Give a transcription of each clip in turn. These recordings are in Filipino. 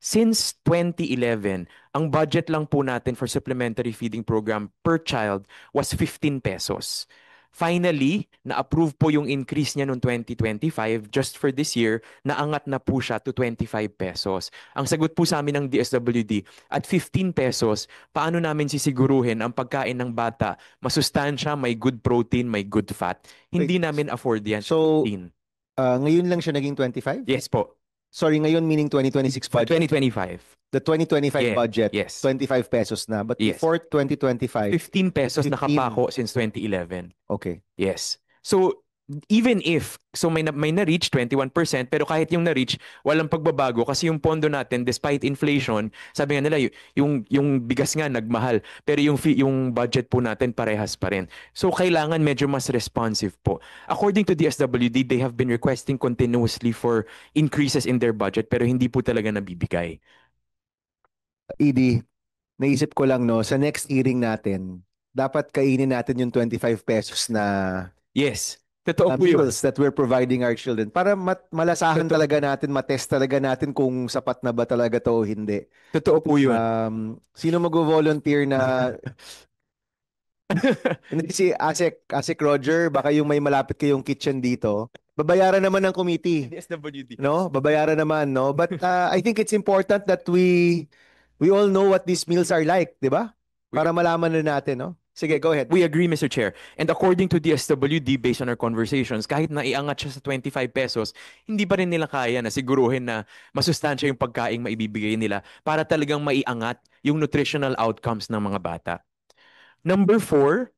Since 2011, ang budget lang po natin for supplementary feeding program per child was 15 pesos. Finally, na-approve po yung increase niya noong 2025. Just for this year, naangat na po siya to 25 pesos. Ang sagot po sa amin ng DSWD, at 15 pesos, paano namin sisiguruhin ang pagkain ng bata masustansya, may good protein, may good fat? Wait, Hindi namin afford yan. so 15. ngayon lang siya naging 25? Yes po. Sorry, ngayon meaning 2026 Sa budget? 2025. The 2025 Yeah. budget, Yes. 25 pesos na. But Yes. before 2025, 15 pesos 15. nakapako since 2011. Okay. Yes. So, even if, so may na-reach 21%, pero kahit yung na-reach, walang pagbabago kasi yung pondo natin, despite inflation, sabi nga nila, yung bigas nga nagmahal, pero yung budget po natin parehas pa rin. So, kailangan medyo mas responsive po. According to DSWD, they have been requesting continuously for increases in their budget, pero hindi po talaga nabibigay. ED, naisip ko lang, no, sa next hearing natin, dapat kainin natin yung 25 pesos na Yes. Totoo po yun. meals that we're providing our children para malasahan Totoo. talaga natin, matest talaga natin kung sapat na ba talaga to o hindi. Totoo po yun. Sino mag-volunteer na hindi, si Asek Roger, baka yung may malapit kayong kitchen dito. Babayaran naman ng committee. DSWD. No? Babayaran naman, no? But I think it's important that we all know what these meals are like, di ba? Para malaman na natin, no? Sige, go ahead. We agree, Mr. Chair. And according to DSWD, based on our conversations, kahit na iangat siya sa 25 pesos, hindi pa rin nila kaya na siguruhin na masustansya yung pagkain maibibigay nila para talagang maiangat yung nutritional outcomes ng mga bata. Number 4,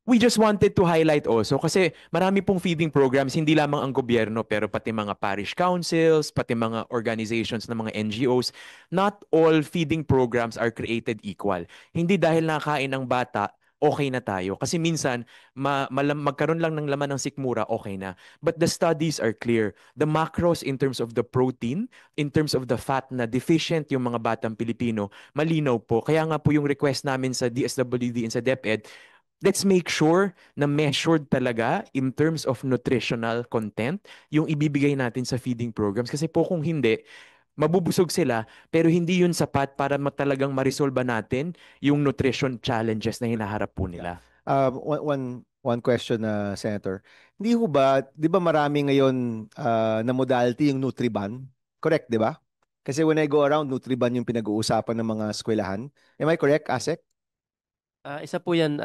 we just wanted to highlight also kasi marami pong feeding programs, hindi lamang ang gobyerno pero pati mga parish councils, pati mga organizations ng mga NGOs. Not all feeding programs are created equal. Hindi dahil nakain ng bata, okay na tayo. Kasi minsan, magkaroon lang ng laman ng sikmura, okay na. But the studies are clear. The macros in terms of the protein, in terms of the fat na deficient yung mga batang Pilipino, malinaw po. Kaya nga po yung request namin sa DSWD and sa DepEd, let's make sure na measured talaga in terms of nutritional content yung ibibigay natin sa feeding programs. Kasi po kung hindi, mabubusog sila pero hindi yun sapat para talagang marisolba natin yung nutrition challenges na hinaharap po nila. One question, Senator. Hindi ho ba, di ba marami ngayon na modality yung Nutriban? Correct, di ba? Kasi when I go around, Nutriban yung pinag-uusapan ng mga eskwelahan. Am I correct, Asek? Isa po yan,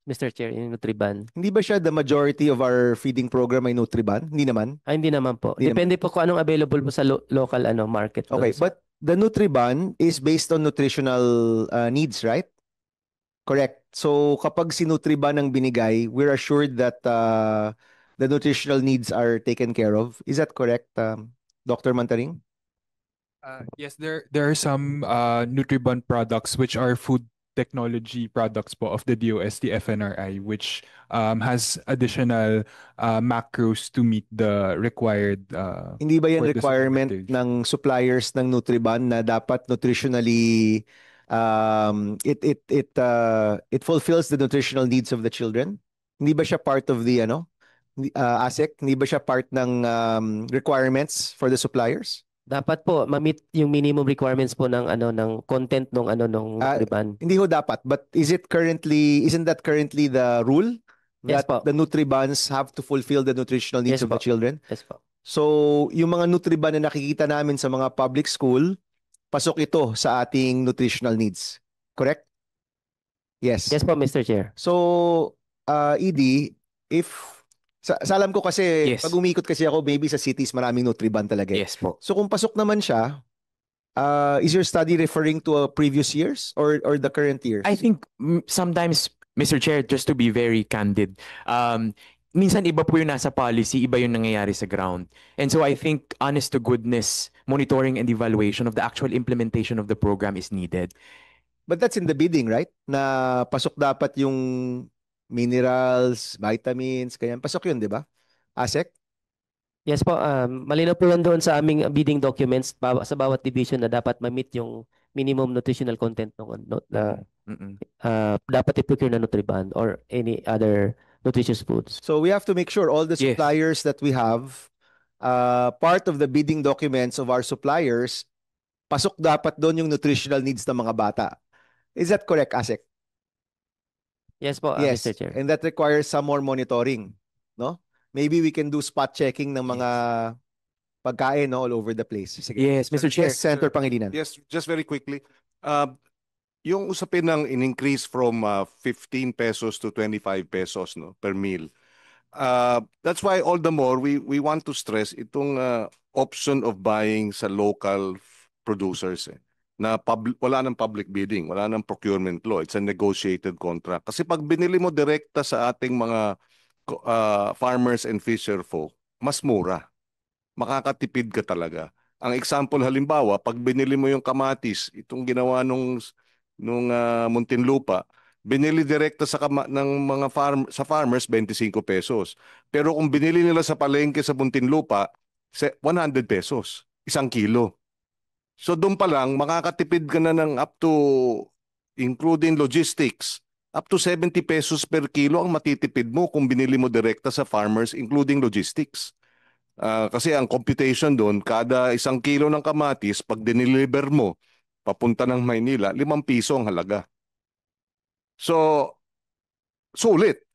Mr. Chair, yung Nutriban. Hindi ba siya the majority of our feeding program ay Nutriban? Hindi naman? Hindi naman po. Hindi Depende po kung anong available po sa local market. Okay, but the Nutriban is based on nutritional needs, right? Correct. So kapag si Nutriban ang binigay, we're assured that the nutritional needs are taken care of. Is that correct, Dr. Mantaring? Yes, there are some Nutribun products which are food technology products po of the DOS, the FNRI, which has additional macros to meet the required Hindi ba yan for the requirement supplementation. ng suppliers ng Nutriban na dapat nutritionally it fulfills the nutritional needs of the children? Hindi ba siya part of the ASEC? Hindi ba siya part ng requirements for the suppliers? Dapat po ma-meet yung minimum requirements po ng ng content ng Nutriban. Hindi ho dapat, but isn't that currently the rule? Yes That po. the Nutribans have to fulfill the nutritional needs Yes of the po. children? Yes po. So, yung mga Nutriban na nakikita namin sa mga public school, pasok ito sa ating nutritional needs. Correct? Yes. Yes po, Mr. Chair. So, ED, sa alam ko kasi, Yes. pag umikot kasi ako, maybe sa cities maraming Nutriban talaga. Yes po. So, kung pasok naman siya, is your study referring to previous years or the current years? I think sometimes, Mr. Chair, just to be very candid, minsan iba po yung nasa policy, iba yung nangyayari sa ground. And so I think honest to goodness, monitoring and evaluation of the actual implementation of the program is needed. But that's in the bidding, right? Na pasok dapat yung minerals, vitamins, ganyan. Pasok yun, di ba? ASEC? Yes po, malinaw po yan doon sa aming bidding documents sa bawat division na dapat ma-meet yung minimum nutritional content na dapat i-procure na Nutriban or any other nutritious foods. So we have to make sure all the Yes. suppliers that we have, part of the bidding documents of our suppliers, pasok dapat doon yung nutritional needs ng mga bata. Is that correct, Asek? Yes po, Yes. Mr. Chair. And that requires some more monitoring, no? Maybe we can do spot checking ng mga pagkain, no, all over the place. Sige. Yes, Mr. Chair. Yes, Senator Pangilinan. Yes, just very quickly. Yung usapin ng in-increase from 15 pesos to 25 pesos no per meal. That's why all the more we want to stress itong option of buying sa local producers na wala ng public bidding, wala ng procurement law. It's a negotiated contract. Kasi pag binili mo direkta sa ating mga farmers and fisher folk, mas mura. Makakatipid ka talaga. Ang example halimbawa, pag binili mo yung kamatis, itong ginawa nung Muntinlupa, binili direkta ng mga farmers 25 pesos. Pero kung binili nila sa palengke sa Muntinlupa, 100 pesos, 1 kilo. So doon pa lang makakatipid ka na ng up to, including logistics, up to 70 pesos per kilo ang matitipid mo kung binili mo direkta sa farmers including logistics. Kasi ang computation doon, kada 1 kilo ng kamatis, pag diniliver mo, papunta ng Maynila, 5 piso ang halaga. So, sulit.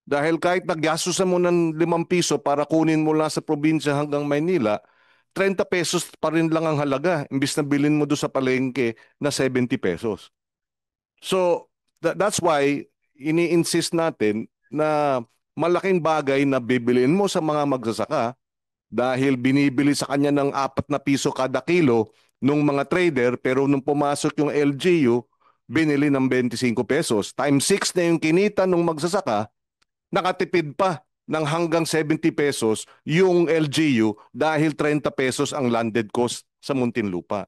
Dahil kahit naggastusan mo ng 5 piso para kunin mo lang sa probinsya hanggang Maynila, 30 pesos pa rin lang ang halaga, imbis na bilhin mo doon sa palengke na 70 pesos. So, that's why ini-insist natin na malaking bagay na bibilin mo sa mga magsasaka dahil binibili sa kanya ng 4 na piso kada kilo nung mga trader, pero nung pumasok yung LGU, binili ng 25 pesos. Times 6 na yung kinita nung magsasaka, nakatipid pa ng hanggang 70 pesos yung LGU dahil 30 pesos ang landed cost sa Muntinlupa.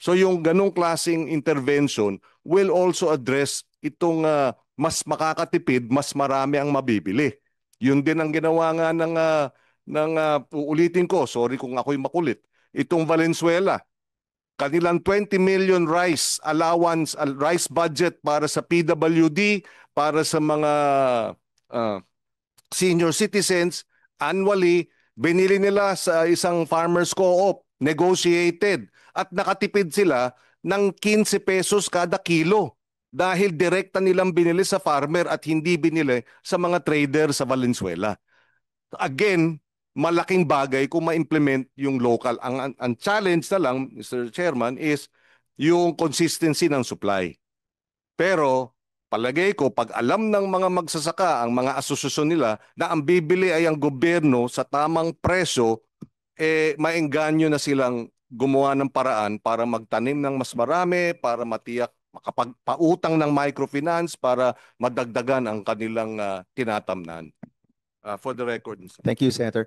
So yung ganong klaseng intervention will also address itong mas makakatipid, mas marami ang mabibili. Yun din ang ginawa nga uulitin ko, sorry kung ako'y makulit, itong Valenzuela. Kanilang 20 million rice allowance, rice budget para sa PWD, para sa mga senior citizens, annually, binili nila sa isang farmers co-op, negotiated, at nakatipid sila ng 15 pesos kada kilo dahil direkta nilang binili sa farmer at hindi binili sa mga trader sa Valenzuela. Again, malaking bagay kung ma-implement yung local. Ang challenge na lang, Mr. Chairman, is yung consistency ng supply. Pero palagay ko, pag alam ng mga magsasaka, ang mga asosasyon nila, na ang bibili ay ang gobyerno sa tamang presyo, maengganyo na silang gumawa ng paraan para magtanim ng mas marami, para matiyak makapagpautang ng microfinance, para madagdagan ang kanilang tinatamnan. For the record. Thank you, Senator.